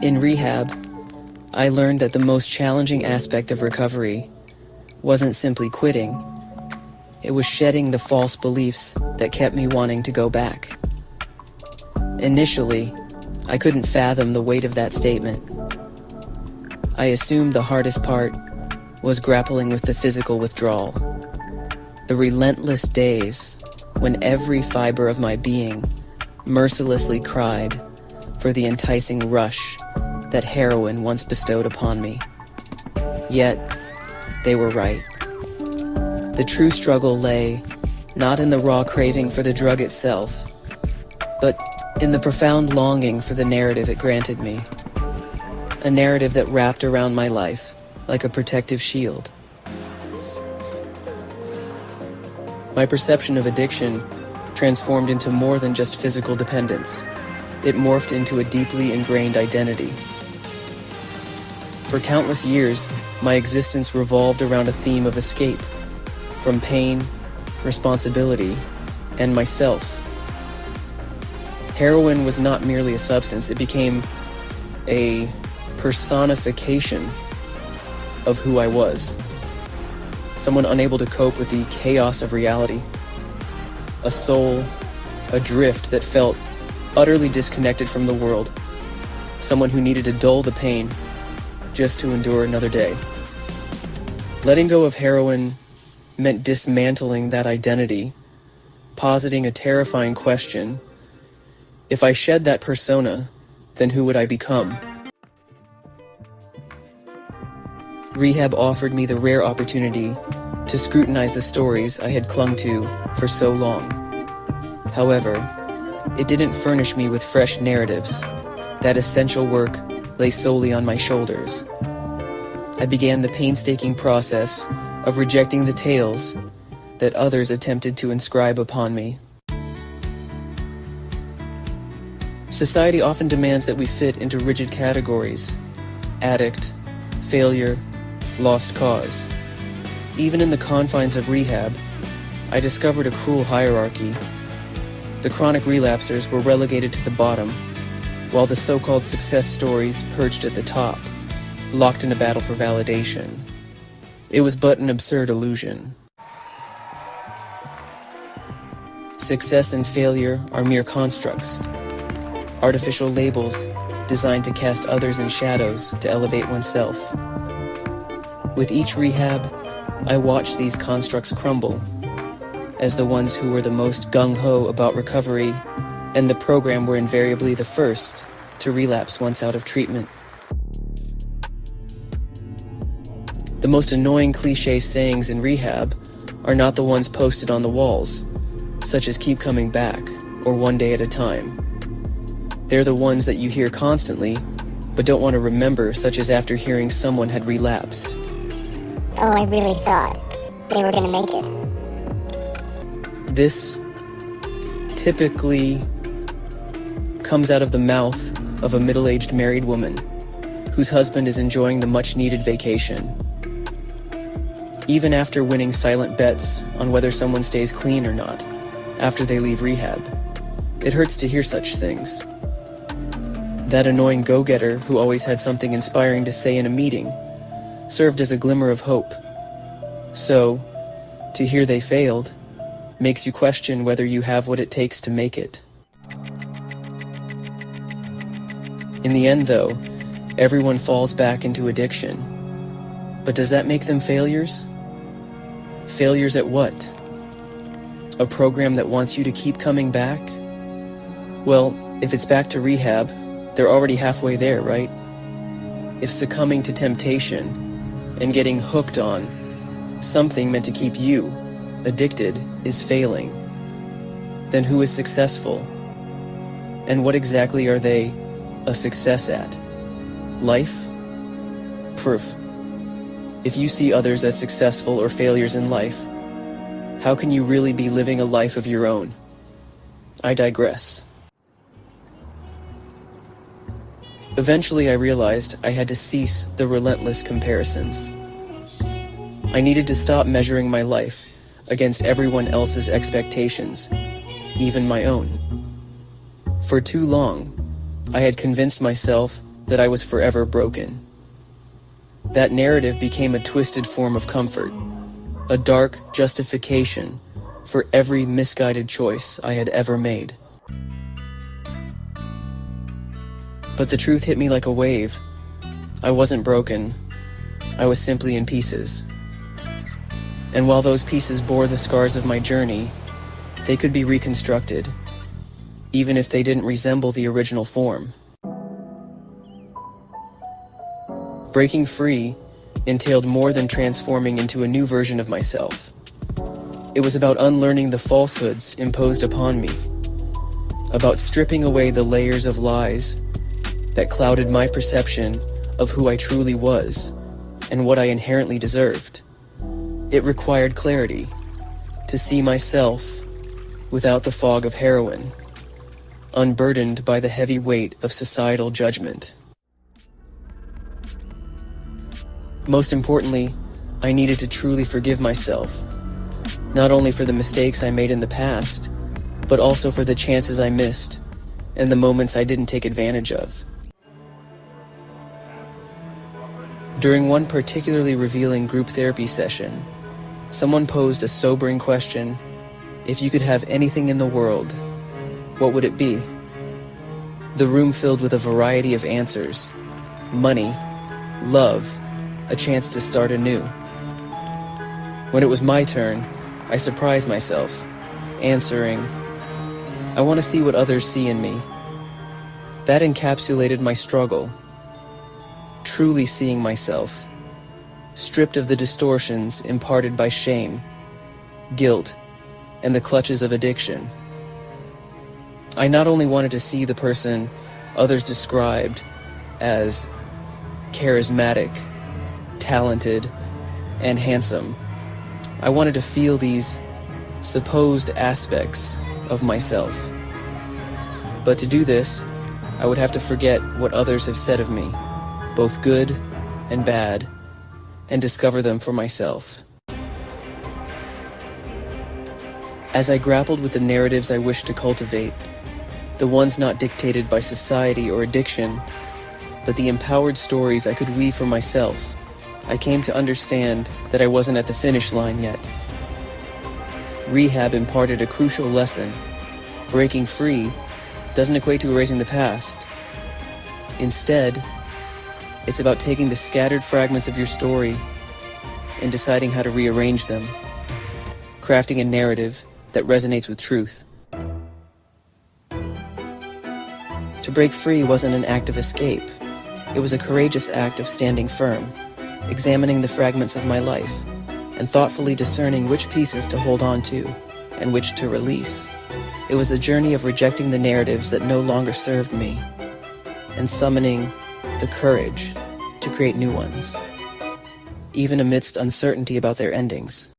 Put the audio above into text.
In rehab, I learned that the most challenging aspect of recovery wasn't simply quitting. It was shedding the false beliefs that kept me wanting to go back. Initially, I couldn't fathom the weight of that statement. I assumed the hardest part was grappling with the physical withdrawal. The relentless days when every fiber of my being mercilessly cried for the enticing rush that heroin once bestowed upon me. Yet, they were right. The true struggle lay not in the raw craving for the drug itself, but in the profound longing for the narrative it granted me. A narrative that wrapped around my life like a protective shield. My perception of addiction transformed into more than just physical dependence. It morphed into a deeply ingrained identity. For countless years, my existence revolved around a theme of escape from pain, responsibility, and myself. Heroin was not merely a substance, it became a personification of who I was. Someone unable to cope with the chaos of reality. A soul adrift that felt utterly disconnected from the world. Someone who needed to dull the pain just to endure another day. Letting go of heroin meant dismantling that identity, positing a terrifying question. If I shed that persona, then who would I become? Rehab offered me the rare opportunity to scrutinize the stories I had clung to for so long. However, it didn't furnish me with fresh narratives. That essential work lay solely on my shoulders. I began the painstaking process of rejecting the tales that others attempted to inscribe upon me. Society often demands that we fit into rigid categories: addict, failure, lost cause. Even in the confines of rehab, I discovered a cruel hierarchy. The chronic relapsers were relegated to the bottom, while the so-called success stories perched at the top, locked in a battle for validation. It was but an absurd illusion. Success and failure are mere constructs, artificial labels designed to cast others in shadows to elevate oneself. With each rehab, I watched these constructs crumble, as the ones who were the most gung-ho about recovery and the program were invariably the first to relapse once out of treatment. The most annoying cliché sayings in rehab are not the ones posted on the walls, such as "keep coming back" or "one day at a time." They're the ones that you hear constantly, but don't want to remember, such as after hearing someone had relapsed. "Oh, I really thought they were gonna make it." This typically comes out of the mouth of a middle-aged married woman whose husband is enjoying the much-needed vacation. Even after winning silent bets on whether someone stays clean or not after they leave rehab, it hurts to hear such things. That annoying go-getter who always had something inspiring to say in a meeting served as a glimmer of hope. So, to hear they failed makes you question whether you have what it takes to make it. In the end, though, everyone falls back into addiction. But does that make them failures? Failures at what? A program that wants you to keep coming back? Well, if it's back to rehab, they're already halfway there, right? If succumbing to temptation and getting hooked on something meant to keep you addicted is failing, then who is successful? And what exactly are they a success at? Life? Proof. If you see others as successful or failures in life, how can you really be living a life of your own? I digress. Eventually, I realized I had to cease the relentless comparisons. I needed to stop measuring my life against everyone else's expectations, even my own. For too long, I had convinced myself that I was forever broken. That narrative became a twisted form of comfort, a dark justification for every misguided choice I had ever made. But the truth hit me like a wave. I wasn't broken. I was simply in pieces. And while those pieces bore the scars of my journey, they could be reconstructed, even if they didn't resemble the original form. Breaking free entailed more than transforming into a new version of myself. It was about unlearning the falsehoods imposed upon me, about stripping away the layers of lies that clouded my perception of who I truly was and what I inherently deserved. It required clarity to see myself without the fog of heroin, unburdened by the heavy weight of societal judgment. Most importantly, I needed to truly forgive myself, not only for the mistakes I made in the past, but also for the chances I missed and the moments I didn't take advantage of. During one particularly revealing group therapy session, someone posed a sobering question: if you could have anything in the world, what would it be? The room filled with a variety of answers: money, love, a chance to start anew. When it was my turn, I surprised myself, answering, I want to see what others see in me. That encapsulated my struggle, truly seeing myself, stripped of the distortions imparted by shame, guilt, and the clutches of addiction. I not only wanted to see the person others described as charismatic, talented, and handsome, I wanted to feel these supposed aspects of myself. But to do this, I would have to forget what others have said of me, both good and bad, and discover them for myself. As I grappled with the narratives I wished to cultivate, the ones not dictated by society or addiction, but the empowered stories I could weave for myself, I came to understand that I wasn't at the finish line yet. Rehab imparted a crucial lesson. Breaking free doesn't equate to erasing the past. Instead, it's about taking the scattered fragments of your story and deciding how to rearrange them, crafting a narrative that resonates with truth. To break free wasn't an act of escape. It was a courageous act of standing firm, examining the fragments of my life, and thoughtfully discerning which pieces to hold on to and which to release. It was a journey of rejecting the narratives that no longer served me, and summoning the courage to create new ones, even amidst uncertainty about their endings.